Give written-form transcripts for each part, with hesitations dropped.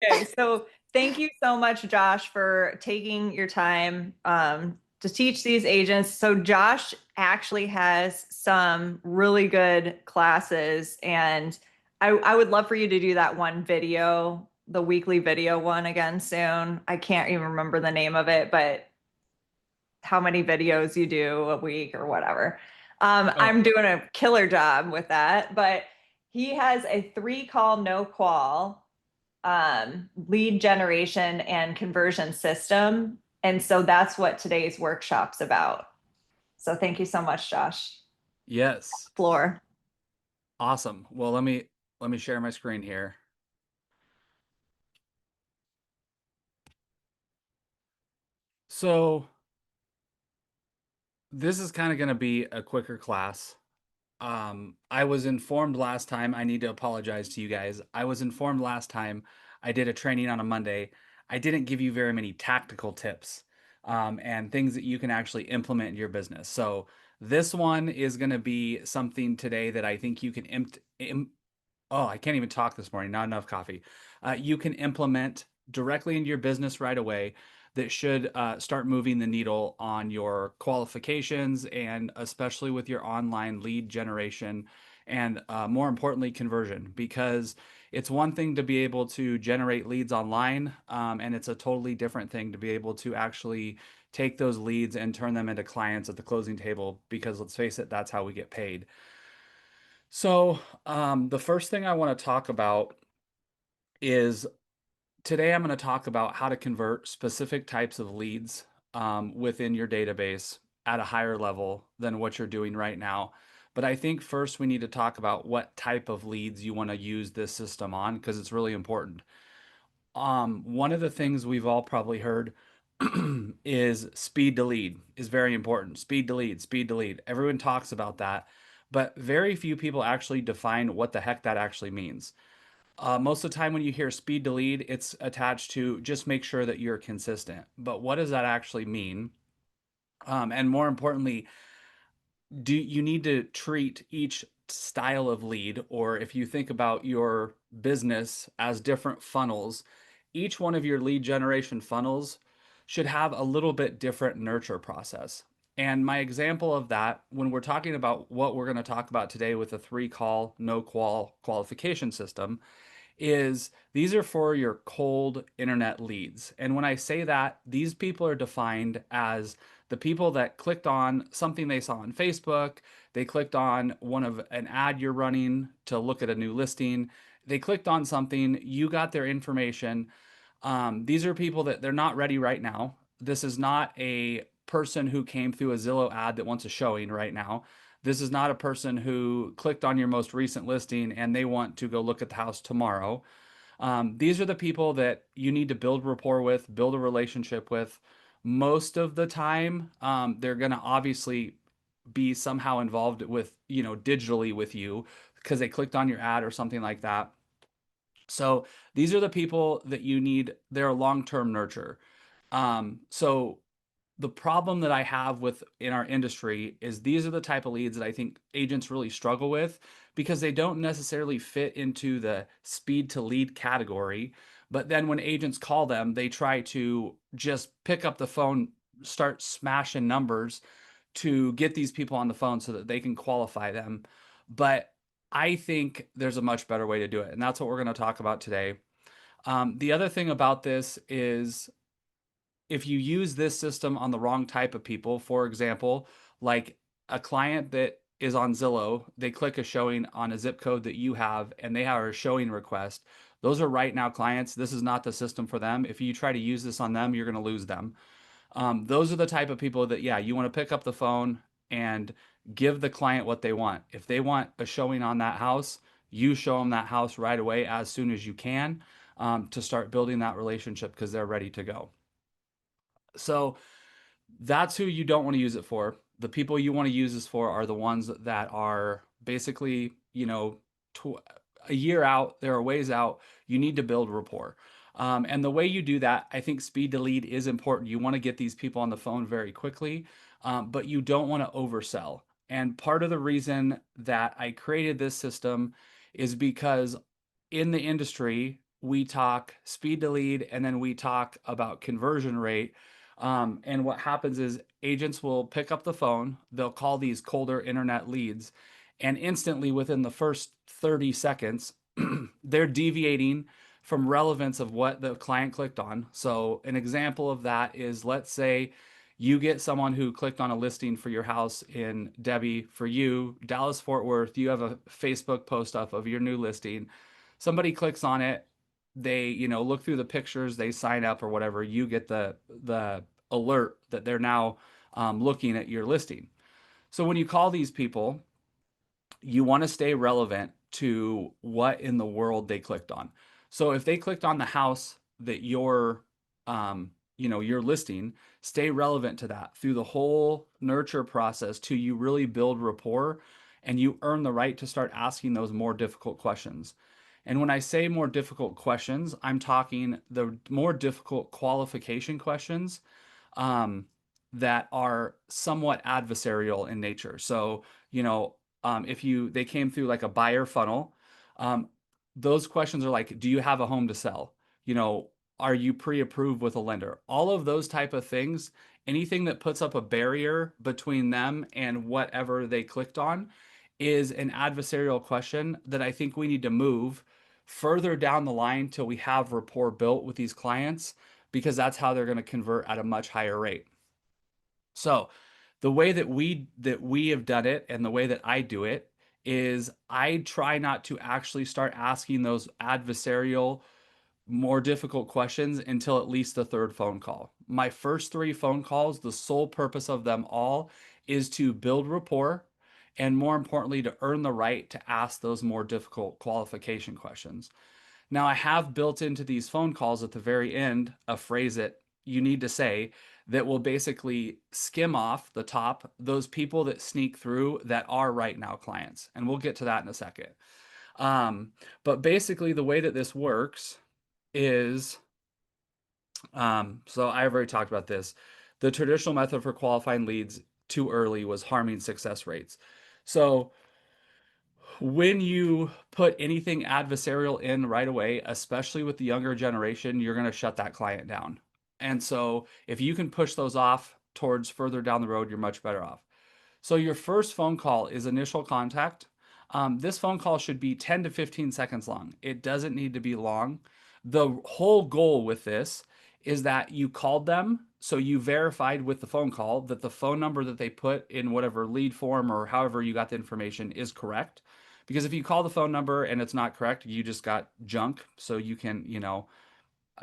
Okay, so thank you so much, Josh, for taking your time to teach these agents. So Josh actually has some really good classes, and I would love for you to do that one video, the weekly video one again soon. I can't even remember the name of it, but how many videos you do a week or whatever. Oh, I'm doing a killer job with that, but he has a three call, no qual lead generation and conversion system. And so that's what today's workshop's about. So thank you so much, Josh. yes. Floor. Awesome. Well, let me share my screen here. So this is kind of going to be a quicker class. I was informed last time, I need to apologize to you guys. I was informed last time I did a training on a Monday. I didn't give you very many tactical tips and things that you can actually implement in your business. So this one is going to be something today that I think you can oh, I can't even talk this morning, not enough coffee. You can implement directly into your business right away that should start moving the needle on your qualifications and especially with your online lead generation and more importantly, conversion. Because it's one thing to be able to generate leads online, and it's a totally different thing to be able to actually take those leads and turn them into clients at the closing table. Because let's face it, that's how we get paid. So, the first thing I want to talk about is today I'm going to talk about how to convert specific types of leads within your database at a higher level than what you're doing right now. But I think first we need to talk about what type of leads you want to use this system on because it's really important. One of the things we've all probably heard is speed to lead is very important. Speed to lead, speed to lead. Everyone talks about that, but very few people actually define what the heck that actually means. Most of the time when you hear speed to lead, it's attached to just make sure that you're consistent. But what does that actually mean? And more importantly, do you need to treat each style of lead, or if you think about your business as different funnels, each one of your lead generation funnels should have a little bit different nurture process. And my example of that, when we're talking about what we're going to talk about today with a three call, no qual qualification system, is these are for your cold internet leads. And when I say that, these people are defined as the people that clicked on something they saw on Facebook, they clicked on one of an ad you're running to look at a new listing, they clicked on something, you got their information. These are people that they're not ready right now. This is not a person who came through a Zillow ad that wants a showing right now. This is not a person who clicked on your most recent listing and they want to go look at the house tomorrow. These are the people that you need to build rapport with, build a relationship with. Most of the time, they're going to obviously be somehow involved with, digitally with you because they clicked on your ad or something like that. So these are the people that you need. They're long-term nurture. So the problem that I have with in our industry is these are the type of leads that I think agents really struggle with because they don't necessarily fit into the speed to lead category. But then when agents call them, they try to just pick up the phone, start smashing numbers to get these people on the phone so that they can qualify them. But I think there's a much better way to do it. And that's what we're going to talk about today. The other thing about this is if you use this system on the wrong type of people, for example, like a client that is on Zillow, they click a showing on a zip code that you have and they have a showing request. Those are right now clients. This is not the system for them. If you try to use this on them, you're going to lose them. Those are the type of people that, yeah, you want to pick up the phone and give the client what they want. If they want a showing on that house, you show them that house right away as soon as you can to start building that relationship because they're ready to go. So that's who you don't want to use it for. The people you want to use this for are the ones that are basically, tw- a year out, they're a ways out. You need to build rapport. And the way you do that, I think speed to lead is important. You want to get these people on the phone very quickly, but you don't want to oversell. And part of the reason that I created this system is because in the industry, we talk speed to lead, and then we talk about conversion rate. And what happens is agents will pick up the phone, they'll call these colder internet leads, and instantly within the first 30 seconds, they're deviating from relevance of what the client clicked on. So, an example of that is, let's say you get someone who clicked on a listing for your house in Debbie, for you, Dallas Fort Worth, you have a Facebook post up of your new listing. Somebody clicks on it, they, look through the pictures, they sign up or whatever, you get the alert that they're now looking at your listing. So when you call these people, you want to stay relevant to what in the world they clicked on. So if they clicked on the house that you're listing, stay relevant to that through the whole nurture process till you really build rapport and you earn the right to start asking those more difficult questions. And when I say more difficult questions, I'm talking the more difficult qualification questions um, that are somewhat adversarial in nature. So, if they came through like a buyer funnel, um, those questions are like, do you have a home to sell? You know, are you pre-approved with a lender? All of those type of things, anything that puts up a barrier between them and whatever they clicked on is an adversarial question that I think we need to move further down the line till we have rapport built with these clients because that's how they're going to convert at a much higher rate. So, the way that we have done it and the way that I do it is I try not to actually start asking those adversarial more difficult questions until at least the third phone call. My first three phone calls, the sole purpose of them all is to build rapport and more importantly to earn the right to ask those more difficult qualification questions. Now, I have built into these phone calls at the very end a phrase that you need to say that will basically skim off the top those people that sneak through that are right now clients. And we'll get to that in a second. Um, but basically, the way that this works is so I've already talked about this. The traditional method for qualifying leads too early was harming success rates. So when you put anything adversarial in right away, especially with the younger generation, you're going to shut that client down. And so if you can push those off towards further down the road, you're much better off. So your first phone call is initial contact. This phone call should be 10 to 15 seconds long. It doesn't need to be long. The whole goal with this is that you called them, so you verified with the phone call that the phone number that they put in whatever lead form or however you got the information is correct. Because if you call the phone number and it's not correct, you just got junk. So you can,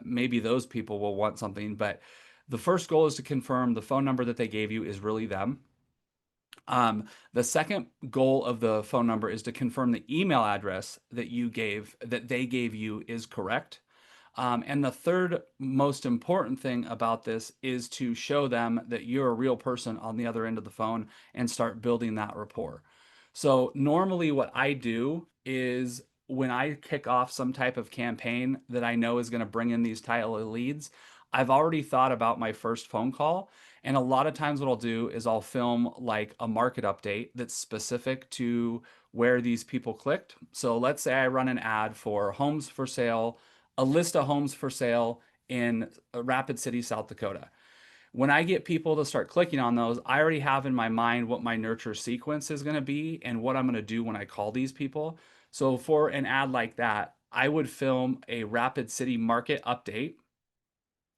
maybe those people will want something. But the first goal is to confirm the phone number that they gave you is really them. The second goal of the phone number is to confirm the email address that they gave you is correct. And the third most important thing about this is to show them that you're a real person on the other end of the phone and start building that rapport. So normally what I do is when I kick off some type of campaign that I know is going to bring in these title leads, I've already thought about my first phone call. And a lot of times what I'll do is I'll film like a market update that's specific to where these people clicked. So let's say I run an ad for homes for sale, a list of homes for sale in Rapid City, South Dakota. When I get people to start clicking on those, I already have in my mind what my nurture sequence is going to be and what I'm going to do when I call these people. So for an ad like that, I would film a Rapid City market update.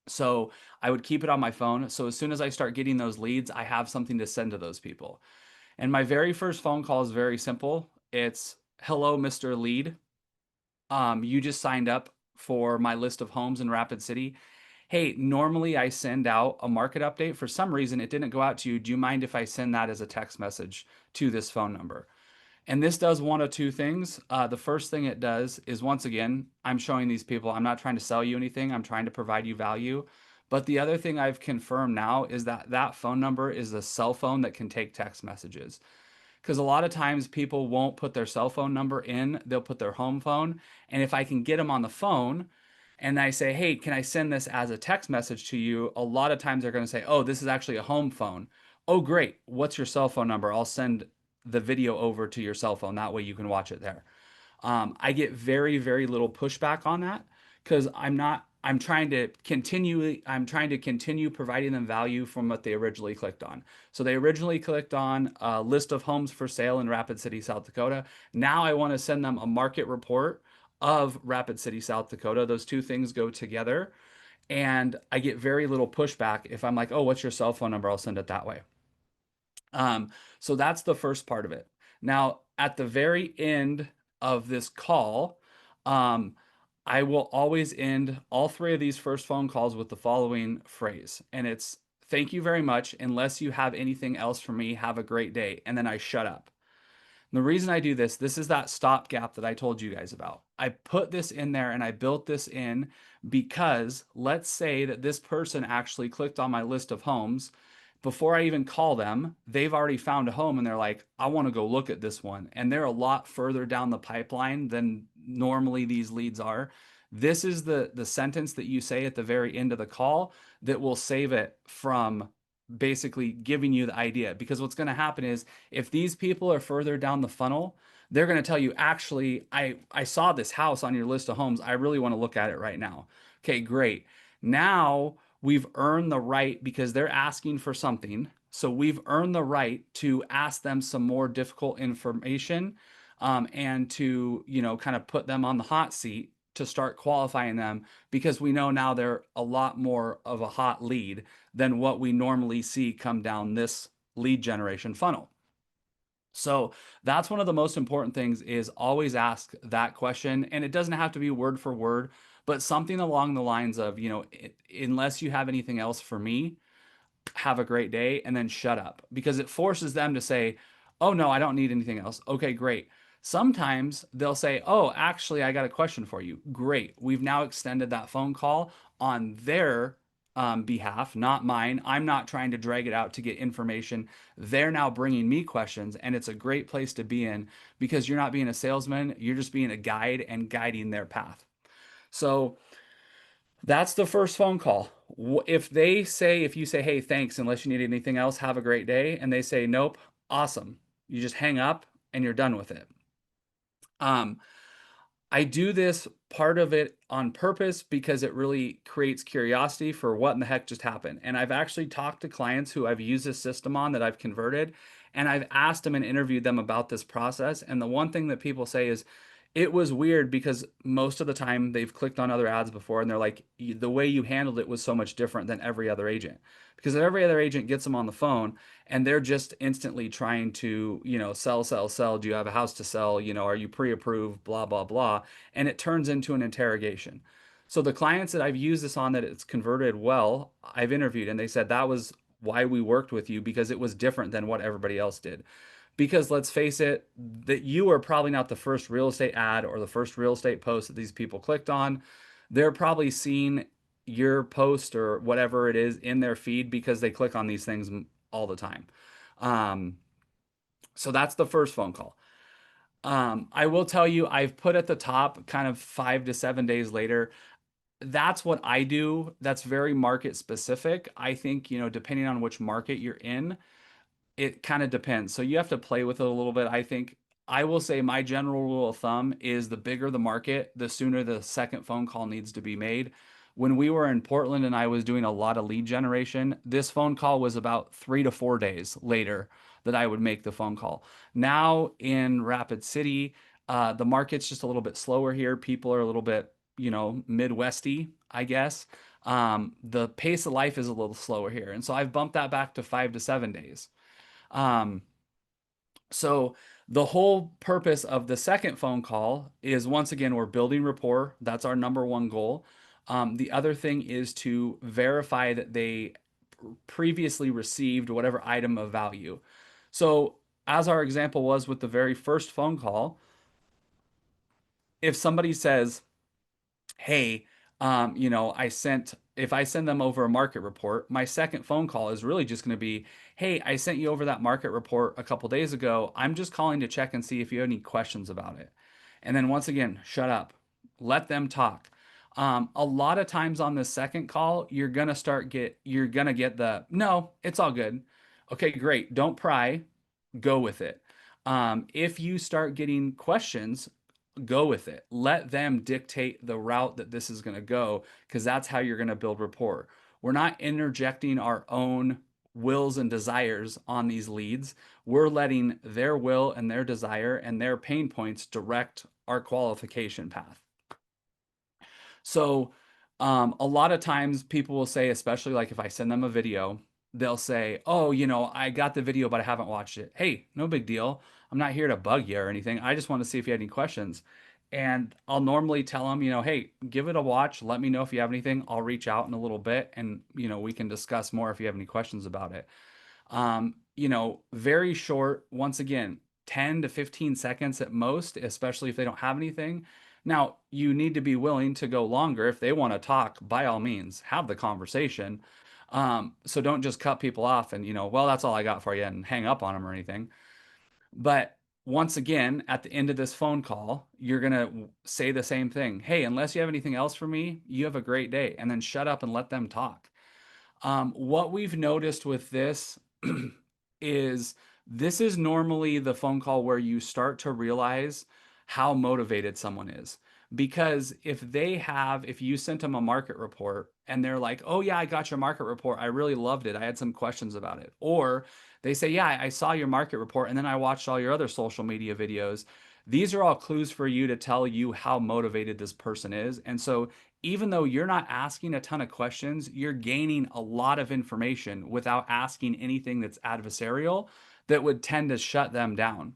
So I would keep it on my phone. So as soon as I start getting those leads, I have something to send to those people. And my very first phone call is very simple. It's, hello, Mr. Lead. You just signed up for my list of homes in Rapid City. Hey, normally I send out a market update. For some reason, it didn't go out to you. Do you mind if I send that as a text message to this phone number? And this does one of two things. The first thing it does is, once again, I'm showing these people I'm not trying to sell you anything, I'm trying to provide you value. But the other thing I've confirmed now is that that phone number is a cell phone that can take text messages. Because a lot of times people won't put their cell phone number in, they'll put their home phone. And if I can get them on the phone and I say, hey, can I send this as a text message to you? A lot of times they're going to say, oh, this is actually a home phone. Oh, great. What's your cell phone number? I'll send the video over to your cell phone. That way you can watch it there. I get very, very little pushback on that because I'm trying to continue providing them value from what they originally clicked on. So they originally clicked on a list of homes for sale in Rapid City, South Dakota. Now I want to send them a market report of Rapid City, South Dakota. Those two things go together. And I get very little pushback if I'm like, oh, what's your cell phone number? I'll send it that way. Um, so that's the first part of it. Now, at the very end of this call, um, I will always end all three of these first phone calls with the following phrase, and it's thank you very much. Unless you have anything else for me, have a great day. And then I shut up. And the reason I do this is that stopgap that I told you guys about. I put this in there and I built this in because let's say that this person actually clicked on my list of homes. Before I even call them, they've already found a home and they're like, I want to go look at this one. And they're a lot further down the pipeline than normally these leads are. This is the sentence that you say at the very end of the call that will save it from basically giving you the idea. Because what's going to happen is if these people are further down the funnel, they're going to tell you, actually, I saw this house on your list of homes. I really want to look at it right now. Okay, great. Now we've earned the right because they're asking for something. So we've earned the right to ask them some more difficult information, and to, kind of put them on the hot seat to start qualifying them because we know now they're a lot more of a hot lead than what we normally see come down this lead generation funnel. So that's one of the most important things is always ask that question. And it doesn't have to be word for word, but something along the lines of, unless you have anything else for me, have a great day, and then shut up because it forces them to say, oh, no, I don't need anything else. Okay, great. Sometimes they'll say, oh, actually, I got a question for you. Great. We've now extended that phone call on their behalf, not mine. I'm not trying to drag it out to get information. They're now bringing me questions, and it's a great place to be in because you're not being a salesman, you're just being a guide and guiding their path. So, that's the first phone call. If you say, hey, thanks, unless you need anything else, have a great day, and they say, nope, awesome. You just hang up and you're done with it. Um, I do this part of it on purpose because it really creates curiosity for what in the heck just happened. And I've actually talked to clients who I've used this system on that I've converted, and I've asked them and interviewed them about this process. And the one thing that people say is, it was weird because most of the time they've clicked on other ads before and they're like, the way you handled it was so much different than every other agent. Because every other agent gets them on the phone and they're just instantly trying to, sell, sell, sell. Do you have a house to sell? Are you pre-approved? Blah, blah, blah. And it turns into an interrogation. So the clients that I've used this on that it's converted well, I've interviewed and they said that was why we worked with you because it was different than what everybody else did. Because let's face it, that you are probably not the first real estate ad or the first real estate post that these people clicked on. They're probably seeing your post or whatever it is in their feed because they click on these things all the time. Um, so that's the first phone call. I will tell you, I've put at the top kind of 5 to 7 days later. That's what I do. That's very market specific. I think, depending on which market you're in, it kind of depends. So you have to play with it a little bit. I think I will say my general rule of thumb is the bigger the market, the sooner the second phone call needs to be made. When we were in Portland and I was doing a lot of lead generation, this phone call was about 3 to 4 days later that I would make the phone call. Now in Rapid City, the market's just a little bit slower here. People are a little bit, Midwesty, I guess. The pace of life is a little slower here. And so I've bumped that back to 5 to 7 days. Um, so the whole purpose of the second phone call is once again, we're building rapport. That's our number one goal. The other thing is to verify that they previously received whatever item of value. So, as our example was with the very first phone call, if somebody says, hey, if I send them over a market report, my second phone call is really just going to be, hey, I sent you over that market report a couple days ago. I'm just calling to check and see if you have any questions about it. And then once again, shut up, let them talk. A lot of times on the second call, you're gonna get the no, it's all good. Okay, great. Don't pry, go with it. If you start getting questions, go with it. Let them dictate the route that this is going to go, because that's how you're going to build rapport. We're not interjecting our own wills and desires on these leads. We're letting their will and their desire and their pain points direct our qualification path. So, a lot of times people will say, especially like if I send them a video, they'll say, "Oh, I got the video, but I haven't watched it." Hey, no big deal. I'm not here to bug you or anything. I just want to see if you had any questions. And I'll normally tell them, hey, give it a watch. Let me know if you have anything. I'll reach out in a little bit and, we can discuss more if you have any questions about it. Very short, once again, 10 to 15 seconds at most, especially if they don't have anything. Now, you need to be willing to go longer. If they want to talk, by all means, have the conversation. So don't just cut people off and, well, that's all I got for you and hang up on them or anything. But once again, at the end of this phone call, you're going to say the same thing. Hey, unless you have anything else for me, you have a great day. And then shut up and let them talk. What we've noticed with this is this is normally the phone call where you start to realize how motivated someone is. Because if you sent them a market report and they're like, oh, yeah, I got your market report. I really loved it. I had some questions about it. Or they say, yeah, I saw your market report and then I watched all your other social media videos. These are all clues for you to tell you how motivated this person is. And so even though you're not asking a ton of questions, you're gaining a lot of information without asking anything that's adversarial that would tend to shut them down.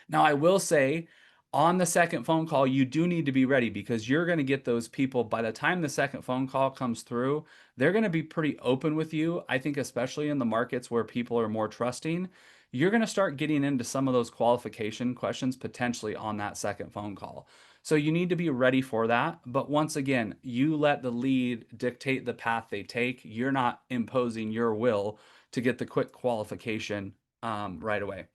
Now, I will say on the second phone call, you do need to be ready, because you're going to get those people by the time the second phone call comes through. They're going to be pretty open with you. I think, especially in the markets where people are more trusting, you're going to start getting into some of those qualification questions potentially on that second phone call. So you need to be ready for that. But once again, you let the lead dictate the path they take. You're not imposing your will to get the quick qualification right away.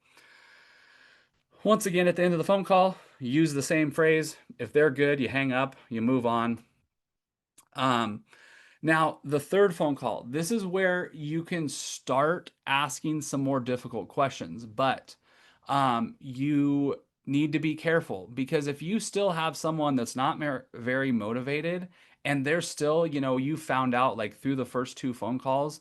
Once again, at the end of the phone call, you use the same phrase. If they're good, you hang up, you move on. Um, Now, the third phone call, this is where you can start asking some more difficult questions, but you need to be careful, because if you still have someone that's not very motivated and they're still, you found out like through the first two phone calls,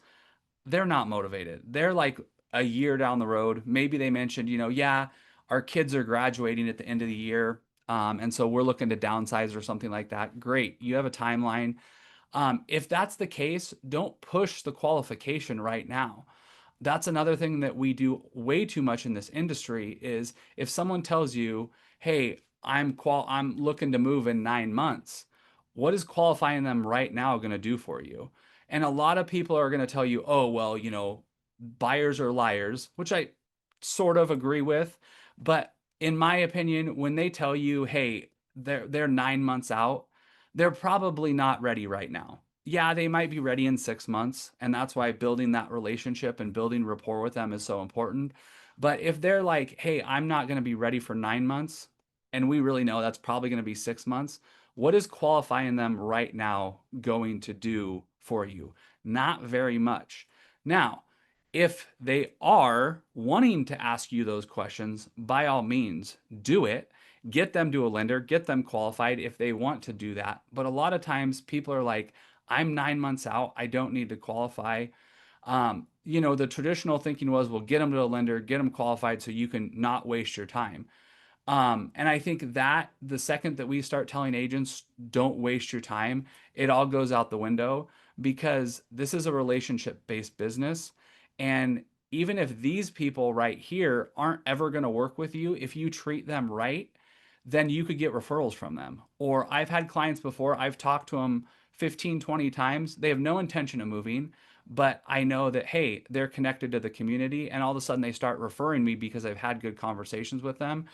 they're not motivated. They're like a year down the road. Maybe they mentioned, yeah, our kids are graduating at the end of the year. And so we're looking to downsize or something like that. Great. You have a timeline. If that's the case, don't push the qualification right now. That's another thing that we do way too much in this industry is if someone tells you, "Hey, I'm looking to move in 9 months." What is qualifying them right now going to do for you? And a lot of people are going to tell you, "Oh, well, buyers are liars," which I sort of agree with, but in my opinion, when they tell you, "Hey, they're 9 months out," they're probably not ready right now. Yeah, they might be ready in 6 months, and that's why building that relationship and building rapport with them is so important. But if they're like, hey, I'm not going to be ready for 9 months, and we really know that's probably going to be 6 months, what is qualifying them right now going to do for you? Not very much. Now, if they are wanting to ask you those questions, by all means, do it. Get them to a lender, get them qualified if they want to do that. But a lot of times people are like, I'm 9 months out. I don't need to qualify. The traditional thinking was, well, get them to a lender, get them qualified so you can not waste your time. And I think that the second that we start telling agents, don't waste your time, it all goes out the window, because this is a relationship based business. And even if these people right here aren't ever going to work with you, if you treat them right, then you could get referrals from them. Or I've had clients before, I've talked to them 15, 20 times. They have no intention of moving, but I know that, hey, they're connected to the community, and all of a sudden they start referring me because I've had good conversations with them.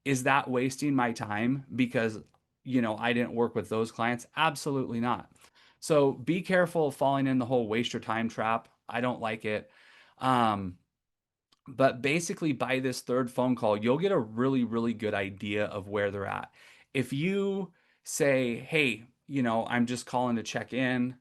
Is that wasting my time because, I didn't work with those clients? Absolutely not. So be careful of falling in the whole waste your time trap. I don't like it. Um, but basically, by this third phone call, you'll get a really, really good idea of where they're at. If you say, hey, I'm just calling to check in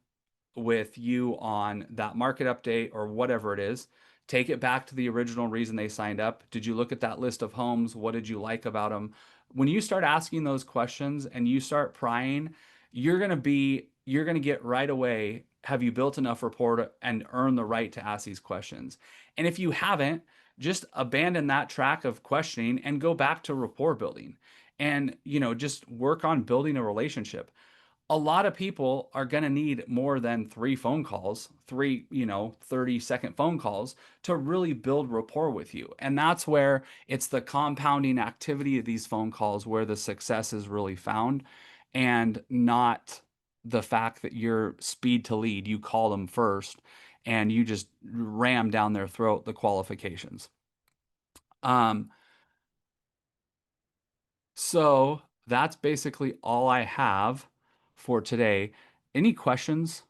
with you on that market update or whatever it is, take it back to the original reason they signed up. Did you look at that list of homes? What did you like about them? When you start asking those questions and you start prying, you're going to get right away, have you built enough rapport and earn the right to ask these questions? And if you haven't, just abandon that track of questioning and go back to rapport building and, just work on building a relationship. A lot of people are going to need more than three phone calls, three, 30-second phone calls to really build rapport with you. And that's where it's the compounding activity of these phone calls where the success is really found, and not the fact that you're speed to lead. You call them first and you just ram down their throat the qualifications. Um, so that's basically all I have for today. Any questions?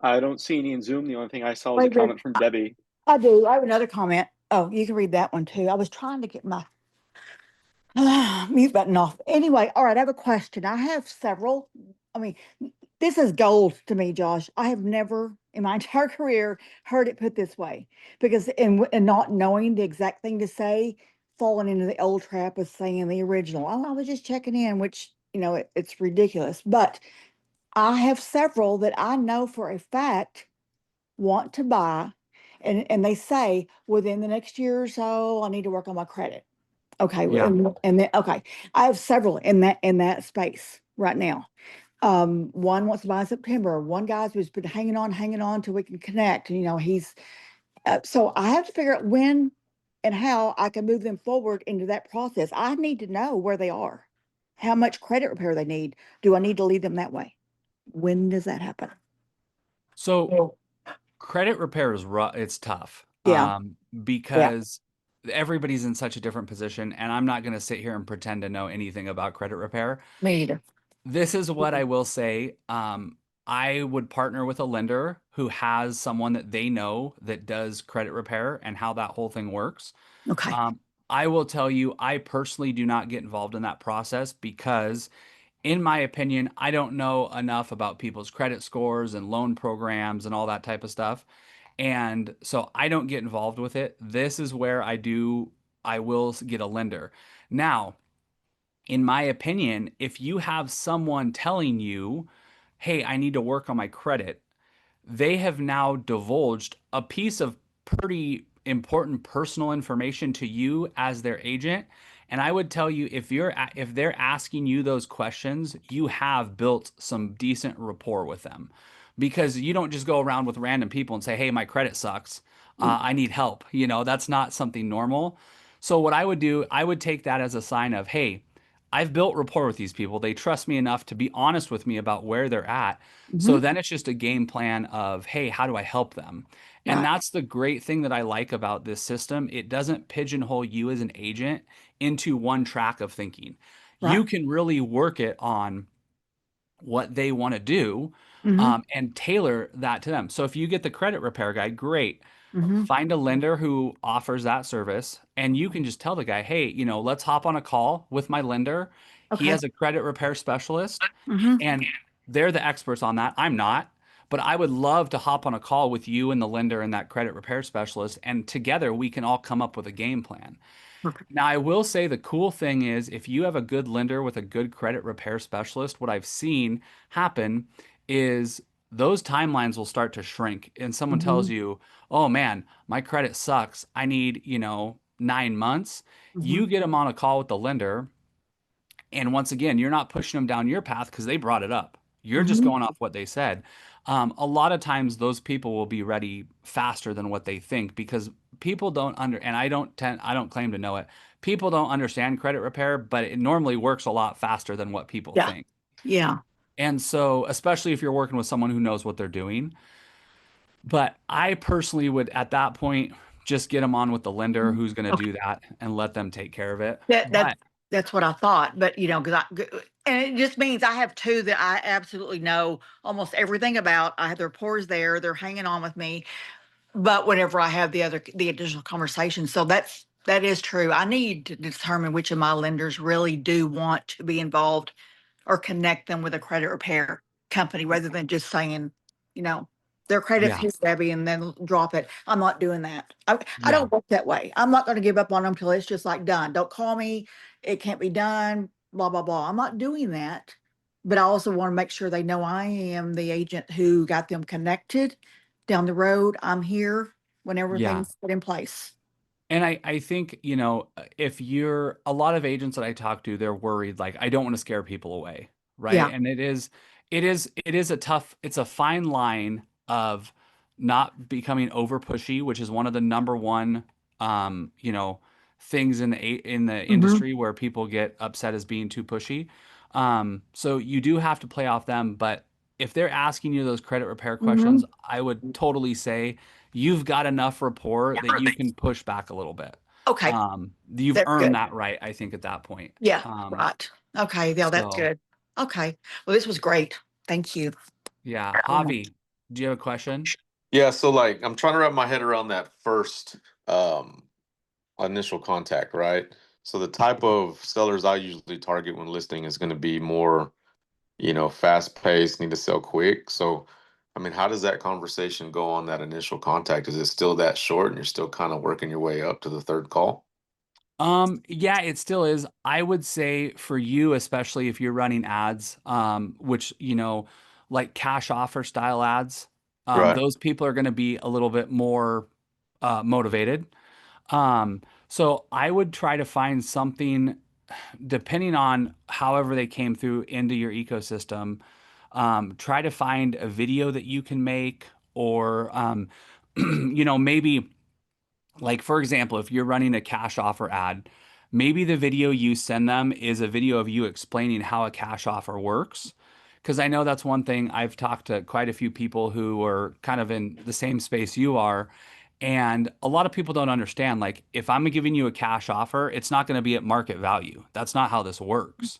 I don't see any in Zoom. The only thing I saw was a Wait, wait. comment from Debbie. I do. I have another comment. Oh, you can read that one too. I was trying to get my mute button off. Anyway, all right, I have a question. I have several. I mean, this is gold to me, Josh. I have never in my entire career heard it put this way because in not knowing the exact thing to say, falling into the old trap of saying the original. Oh, I was just checking in, which, it's ridiculous. But I have several that I know for a fact want to buy, and they say within the next year or so, I need to work on my credit. Okay, Yeah. and then okay, I have several in that space right now. One wants to buy in September. One guy's who's been hanging on till we can connect. He's so I have to figure out when and how I can move them forward into that process. I need to know where they are, how much credit repair they need. Do I need to lead them that way? When does that happen? So credit repair is rough. It's tough, Yeah, yeah, because everybody's in such a different position, and I'm not going to sit here and pretend to know anything about credit repair. me either. This is what I will say. I would partner with a lender who has someone that they know that does credit repair and how that whole thing works. Okay. Um, I will tell you, I personally do not get involved in that process because, in my opinion, I don't know enough about people's credit scores and loan programs and all that type of stuff. And so I don't get involved with it. This is where I will get a lender. Now, in my opinion, if you have someone telling you, hey, I need to work on my credit, they have now divulged a piece of pretty important personal information to you as their agent. And I would tell you, if they're asking you those questions, you have built some decent rapport with them, because you don't just go around with random people and say, hey, my credit sucks, I need help. That's not something normal. So what I would do, I would take that as a sign of, hey, I've built rapport with these people. They trust me enough to be honest with me about where they're at. So Mm-hmm. then it's just a game plan of, hey, how do I help them? And Right. that's the great thing that I like about this system. It doesn't pigeonhole you as an agent into one track of thinking. Right. You can really work it on what they want to do, Mm-hmm. and tailor that to them. So if you get the credit repair guy, great. Mm-hmm. Find a lender who offers that service, and you can just tell the guy, hey, let's hop on a call with my lender. He Okay. has a credit repair specialist, Mm-hmm. and they're the experts on that. I'm not, but I would love to hop on a call with you and the lender and that credit repair specialist, and together we can all come up with a game plan. Perfect. Now, I will say the cool thing is if you have a good lender with a good credit repair specialist, what I've seen happen is those timelines will start to shrink. And someone tells Mm-hmm. you, oh man, my credit sucks. I need, 9 months. Mm-hmm. You get them on a call with the lender. And once again, you're not pushing them down your path because they brought it up. You're just Mm-hmm. going off what they said. A lot of times those people will be ready faster than what they think, because people don't and I don't claim to know it. People don't understand credit repair, but it normally works a lot faster than what people Yeah. think. Yeah. And so, especially if you're working with someone who knows what they're doing. But I personally would, at that point, just get them on with the lender who's going to Okay. do that and let them take care of it. That that But that's what I thought. But because and it just means I have two that I absolutely know almost everything about. I have the reports there. They're hanging on with me. But whenever I have the additional conversation, so that is true. I need to determine which of my lenders really do want to be involved or connect them with a credit repair company rather than just saying, you know. Their credit's Yeah. here, Debbie, and then drop it. I'm not doing that. I Yeah. don't work that way. I'm not going to give up on them till it's just like done. Don't call me. It can't be done. Blah, blah, blah. I'm not doing that. But I also want to make sure they know I am the agent who got them connected down the road. I'm here when Yeah. everything's put in place. And I think, you know, if you're a lot of agents that I talk to, they're worried, like, I don't want to scare people away, right? Yeah. And it is a tough, it's a fine line of not becoming over pushy, which is one of the number one, you know, things in the Mm-hmm. industry where people get upset as being too pushy. So you do have to play off them, but if they're asking you those credit repair Mm-hmm. questions, I would totally say you've got enough rapport that you can push back a little bit. Okay. You've That's earned good. that right, I think, at that point. Yeah. Right. Okay. Yeah, that's So good. Okay. Well, this was great. Thank you. yeah, Javi, do you have a question? Yeah, so like I'm trying to wrap my head around that first um initial contact, right? So the type of sellers I usually target when listing is going to be more, fast paced, need to sell quick. So, I mean, how does that conversation go on that initial contact? Is it still that short and you're still kind of working your way up to the third call? Yeah, it still is. I would say for you, especially if you're running ads, which, you know, like cash offer style ads, Right. those people are going to be a little bit more motivated. So I would try to find something depending on however they came through into your ecosystem. Try to find a video that you can make, or, you know, maybe like, for example, if you're running a cash offer ad, maybe the video you send them is a video of you explaining how a cash offer works. Because I know that's one thing. I've talked to quite a few people who are kind of in the same space you are. And a lot of people don't understand, like, if I'm giving you a cash offer, it's not going to be at market value. That's not how this works.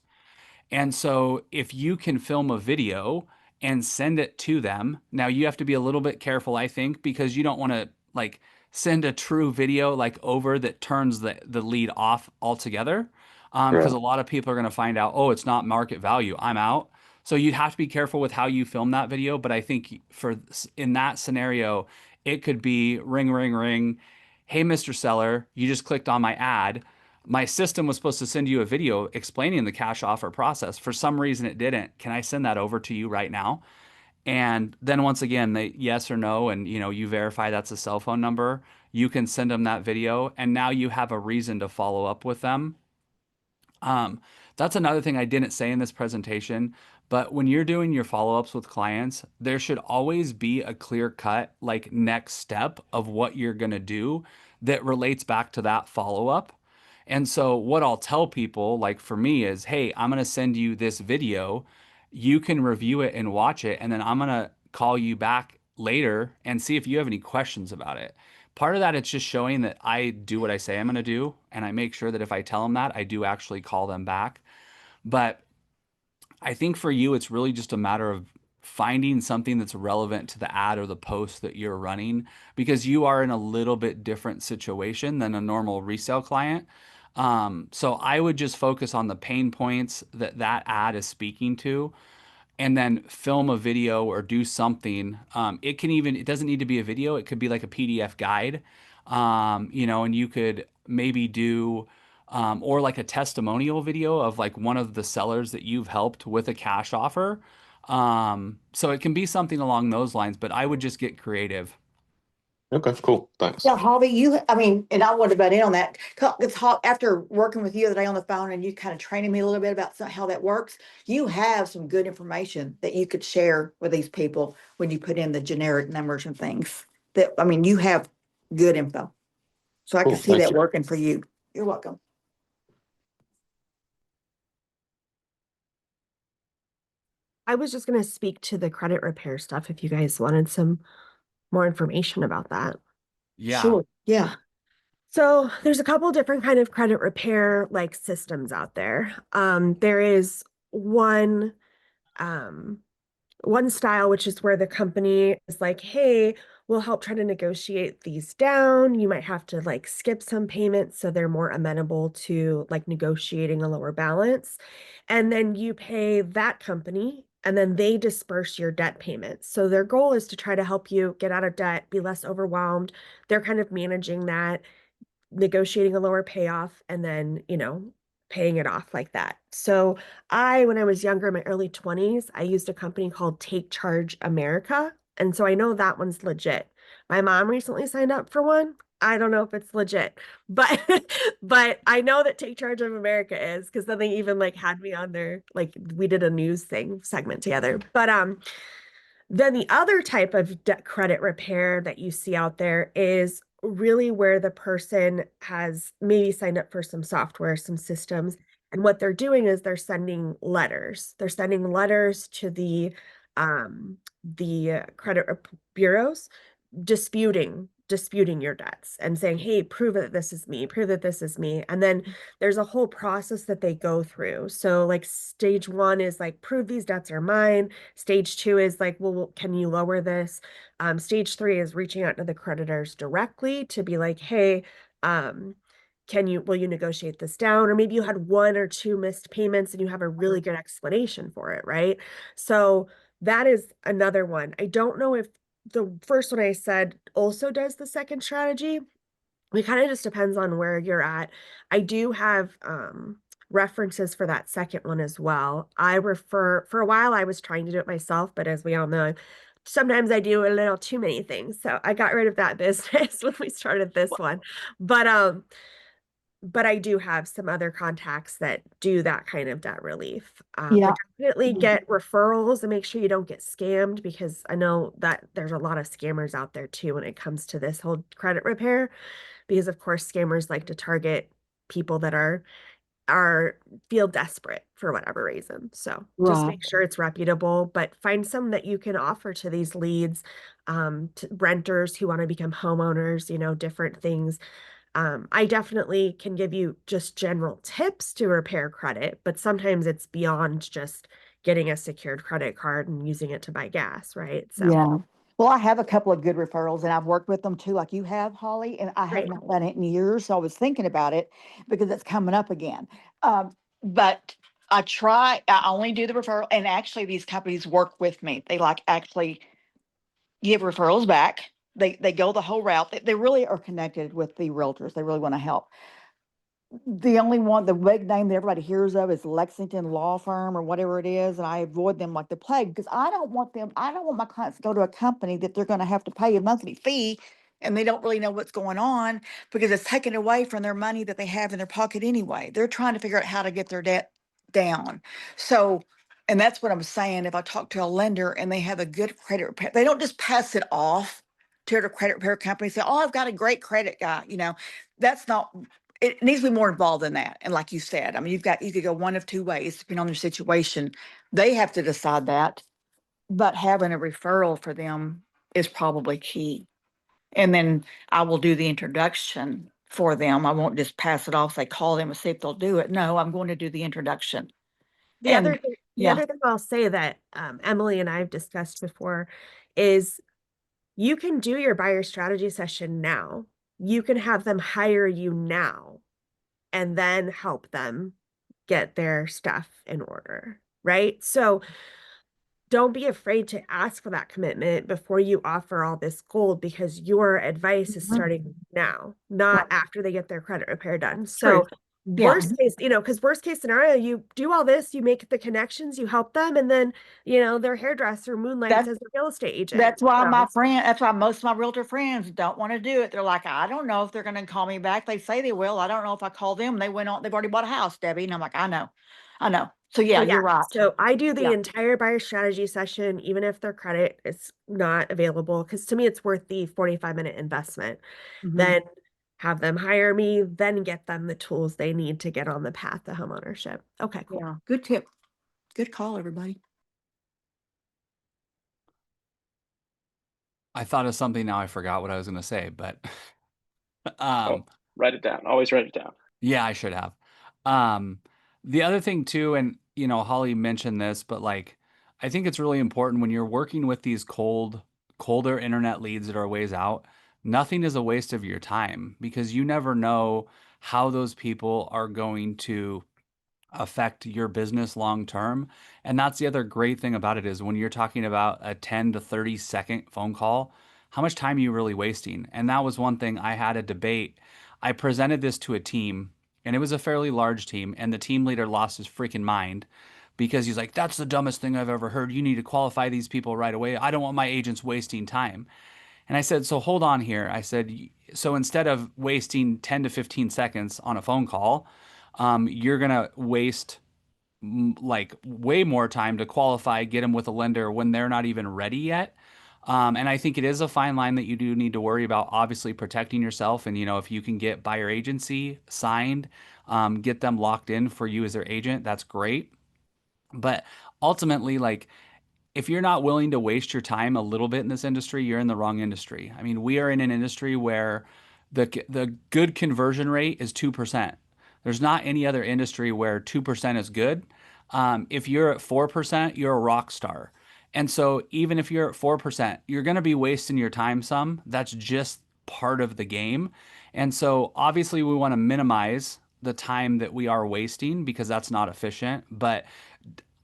And so if you can film a video and send it to them, now you have to be a little bit careful, I think, because you don't want to like send a true video like over that turns the lead off altogether. Because Right. a lot of people are going to find out, oh, it's not market value. I'm out. So you'd have to be careful with how you film that video. But I think for in that scenario, it could be ring, ring, ring. Hey, Mr. Seller, you just clicked on my ad. My system was supposed to send you a video explaining the cash offer process. For some reason, it didn't. Can I send that over to you right now? And then once again, they yes or no, and you know, you verify that's a cell phone number. You can send them that video, and now you have a reason to follow up with them. Um, that's another thing I didn't say in this presentation, but when you're doing your follow-ups with clients, there should always be a clear cut, like next step of what you're going to do that relates back to that follow-up. And so what I'll tell people, like for me, is, hey, I'm going to send you this video. You can review it and watch it, and then I'm going to call you back later and see if you have any questions about it. Part of that, it's just showing that I do what I say I'm going to do, and I make sure that if I tell them that, I do actually call them back. But I think for you, it's really just a matter of finding something that's relevant to the ad or the post that you're running, because you are in a little bit different situation than a normal resale client. So I would just focus on the pain points that that ad is speaking to, and then film a video or do something. It doesn't need to be a video. It could be like a PDF guide, you know, and you could maybe do, or like a testimonial video of like one of the sellers that you've helped with a cash offer. So it can be something along those lines, but I would just get creative. Okay, cool. Thanks. Yeah, Hobby, and I wanted to butt in on that. After working with you the other day on the phone and you kind of training me a little bit about how that works, you have some good information that you could share with these people when you put in the generic numbers and things. You have good info. So I can Cool. see Thank that you. working for you. You're welcome. I was just going to speak to the credit repair stuff if you guys wanted some more information about that. Yeah. Sure. Yeah. So there's a couple different kind of credit repair like systems out there. There is um, one style, which is where the company is like, hey, we'll help try to negotiate these down. You might have to like skip some payments so they're more amenable to like negotiating a lower balance. And then you pay that company and then they disperse your debt payments. So their goal is to try to help you get out of debt, be less overwhelmed. They're kind of managing that, negotiating a lower payoff, and then, paying it off like that. So when I was younger, in my early 20s, I used a company called Take Charge America. And so I know that one's legit. My mom recently signed up for one. I don't know if it's legit, but but I know that Take Charge of America is, because then they even like had me on there, like we did a news thing segment together. But then the other type of debt credit repair that you see out there is really where the person has maybe signed up for some software, some systems, and what they're doing is they're sending letters. They're sending letters to the credit bureaus, disputing your debts and saying, hey, prove that this is me, prove that this is me. And then there's a whole process that they go through. So like stage one is like, prove these debts are mine. Stage two is like, well, can you lower this? Stage three is reaching out to the creditors directly to be like, hey, will you negotiate this down? Or maybe you had one or two missed payments and you have a really good explanation for it, right? So that is another one. I don't know if the first one I said also does the second strategy. It kind of just depends on where you're at. I do have references for that second one as well. For a while, I was trying to do it myself, but as we all know, sometimes I do a little too many things. So I got rid of that business when we started this one. But I do have some other contacts that do that kind of debt relief. Yeah. But definitely get referrals and make sure you don't get scammed, because I know that there's a lot of scammers out there too when it comes to this whole credit repair, because of course scammers like to target people that are feel desperate for whatever reason. So just Right. make sure it's reputable, but find some that you can offer to these leads, to renters who want to become homeowners, different things. I definitely can give you just general tips to repair credit, but sometimes it's beyond just getting a secured credit card and using it to buy gas, right? So, Yeah. Well, I have a couple of good referrals and I've worked with them too, like you have, Holly, and I have right. not done it in years. So I was thinking about it because it's coming up again. But I only do the referral, and actually these companies work with me. They like actually give referrals back. They go the whole route. They really are connected with the realtors. They really want to help. The only one, the big name that everybody hears of is Lexington Law Firm or whatever it is, and I avoid them like the plague because I don't want my clients to go to a company that they're going to have to pay a monthly fee and they don't really know what's going on because it's taken away from their money that they have in their pocket anyway. They're trying to figure out how to get their debt down. So, and that's what I'm saying. If I talk to a lender and they have a good credit repair, they don't just pass it off to a credit repair company and say, oh, I've got a great credit guy. That's not, it needs to be more involved than that. And like you said, I mean, you could go one of two ways, depending on their situation. They have to decide that, but having a referral for them is probably key. And then I will do the introduction for them. I won't just pass it off, say, call them and see if they'll do it. No, I'm going to do the introduction. The And other thing, the yeah, other thing I'll say that Emily and I have discussed before is you can do your buyer strategy session now. You can have them hire you now and then help them get their stuff in order, right? So don't be afraid to ask for that commitment before you offer all this gold, because your advice is Mhm. starting now, not Right. after they get their credit repair done. True. So Yeah. worst case, because worst case scenario, you do all this, you make the connections, you help them, and then, their hairdresser moonlights That as a real estate agent. That's why So that's why most of my realtor friends don't want to do it. They're like, I don't know if they're going to call me back. They say they will. I don't know if I call them. They've already bought a house, Debbie. And I'm like, I know. I know. So So yeah, yeah, you're right. so I do the Yeah. entire buyer strategy session, even if their credit is not available, because to me it's worth the 45-minute investment. Mhm. Then have them hire me, then get them the tools they need to get on the path to homeownership. Okay, cool. Yeah. Good tip. Good call, everybody. I thought of something now I forgot what I was going to say, but Oh, um write it down. Always write it down. yeah, I should have. Um the other thing too, and Holly mentioned this, but like I think it's really important when you're working with these colder internet leads that are ways out, nothing is a waste of your time because you never know how those people are going to affect your business long term. And that's the other great thing about it, is when you're talking about a 10 to 30-second phone call, how much time are you really wasting? And that was one thing I had a debate. I presented this to a team, and it was a fairly large team, and the team leader lost his freaking mind because he's like, "That's the dumbest thing I've ever heard. You need to qualify these people right away. I don't want my agents wasting time." And I said, "So hold on here." I said, "So instead of wasting 10 to 15 seconds on a phone call, you're going to waste like way more time to qualify, get them with a lender when they're not even ready yet." And I think it is a fine line that you do need to worry about, obviously protecting yourself. And, if you can get buyer agency signed, get them locked in for you as their agent, that's great. But ultimately, like, if you're not willing to waste your time a little bit in this industry, you're in the wrong industry. I mean, we are in an industry where the good conversion rate is 2%. There's not any other industry where 2% is good. If you're at 4%, you're a rock star. And so even if you're at 4%, you're going to be wasting your time some. That's just part of the game. And so obviously we want to minimize the time that we are wasting because that's not efficient. But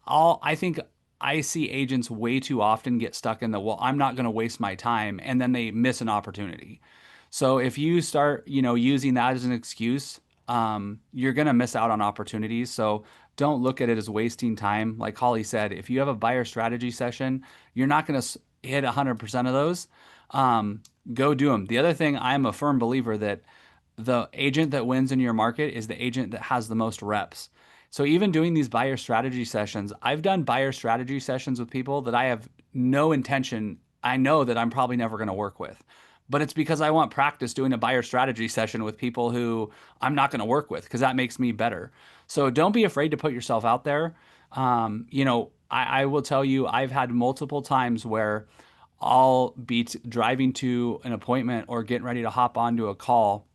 I think I see agents way too often get stuck in the, well, I'm not going to waste my time, and then they miss an opportunity. So if you start, using that as an excuse, you're going to miss out on opportunities. So don't look at it as wasting time. Like Holly said, if you have a buyer strategy session, you're not going to hit 100% of those. Go do them. The other thing, I'm a firm believer that the agent that wins in your market is the agent that has the most reps. So even doing these buyer strategy sessions, I've done buyer strategy sessions with people that I have no intention, I know that I'm probably never going to work with. But it's because I want practice doing a buyer strategy session with people who I'm not going to work with, because that makes me better. So don't be afraid to put yourself out there. I will tell you, I've had multiple times where I'll be driving to an appointment or getting ready to hop onto a call,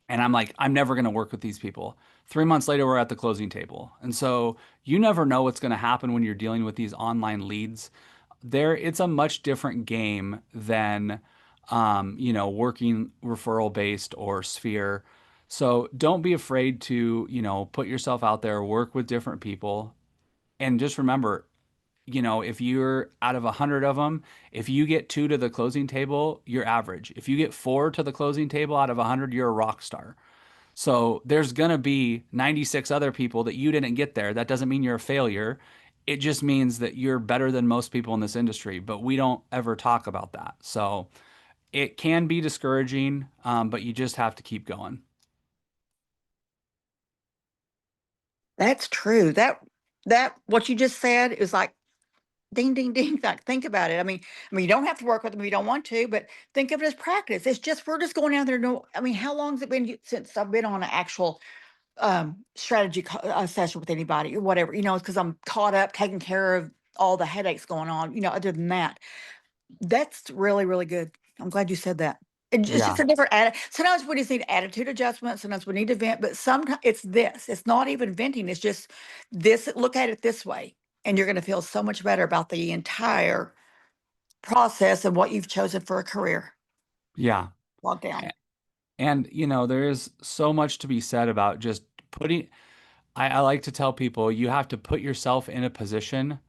and I'm like, I'm never going to work with these people. 3 months later, we're at the closing table. And so you never know what's going to happen when you're dealing with these online leads. It's a much different game than, working referral based or sphere. So don't be afraid to, put yourself out there, work with different people. And just remember, if you're out of 100 of them, if you get 2 to the closing table, you're average. If you get 4 to the closing table out of 100, you're a rock star. So there's going to be 96 other people that you didn't get there. That doesn't mean you're a failure. It just means that you're better than most people in this industry, but we don't ever talk about that. So it can be discouraging, but you just have to keep going. That's true. That what you just said is like ding, ding, ding. Like, think about it. You don't have to work with them if you don't want to, but think of it as practice. It's just we're just going out there. No, how long has it been since I've been on an actual strategy session with anybody or whatever? It's because I'm caught up taking care of all the headaches going on. Other than that, that's really, really good. I'm glad you said that. It's just Yeah. a different attitude. Sometimes we just need attitude adjustment. Sometimes we need to vent, but sometimes it's this. It's not even venting. It's just this. Look at it this way, and you're going to feel so much better about the entire process of what you've chosen for a career. Yeah. Lockdown. And, there is so much to be said about just I like to tell people, you have to put yourself in a position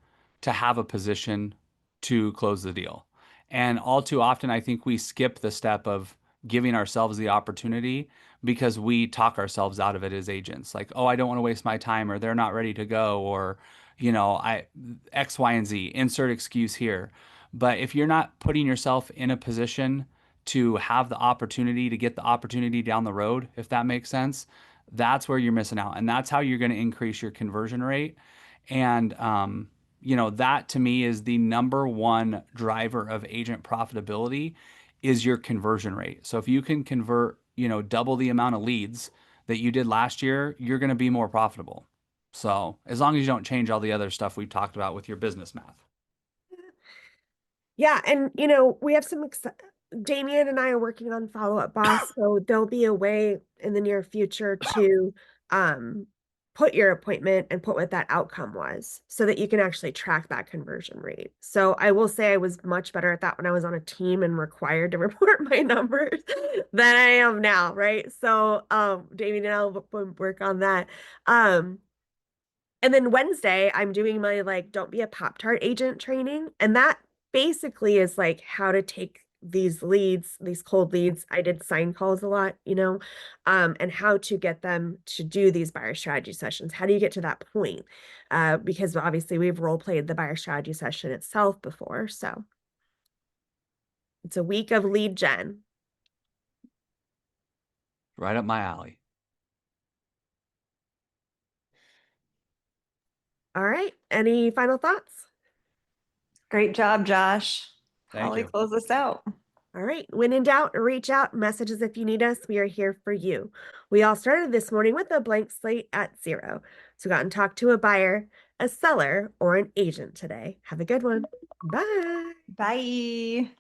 to have a position to close the deal. And all too often, I think we skip the step of giving ourselves the opportunity because we talk ourselves out of it as agents. Like, oh, I don't want to waste my time, or they're not ready to go, or, I X, Y, and Z, insert excuse here. But if you're not putting yourself in a position to have the opportunity to get the opportunity down the road, if that makes sense, that's where you're missing out. And that's how you're going to increase your conversion rate. And, that to me is the number one driver of agent profitability is your conversion rate. So if you can convert, double the amount of leads that you did last year, you're going to be more profitable. So as long as you don't change all the other stuff we've talked about with your business math. Yeah, and we have Damien and I are working on Follow-Up Boss, so there'll be a way in the near future to put your appointment and put what that outcome was so that you can actually track that conversion rate. So I will say I was much better at that when I was on a team and required to report my numbers than I am now, right? So Damien and I will work on that. And then Wednesday, I'm doing my like don't be a Pop-Tart agent training. And that basically is like how to take these leads, these cold leads. I did sign calls a lot, and how to get them to do these buyer strategy sessions. How do you get to that point? Because obviously we've role played the buyer strategy session itself before. So it's a week of lead gen. Right up my alley. All right. Any final thoughts? Great job, Josh. Thank Holly, you. close us out. All right. When in doubt, reach out, message us if you need us. We are here for you. We all started this morning with a blank slate at 0. So got and talk to a buyer, a seller, or an agent today. Have a good one. Bye. Bye.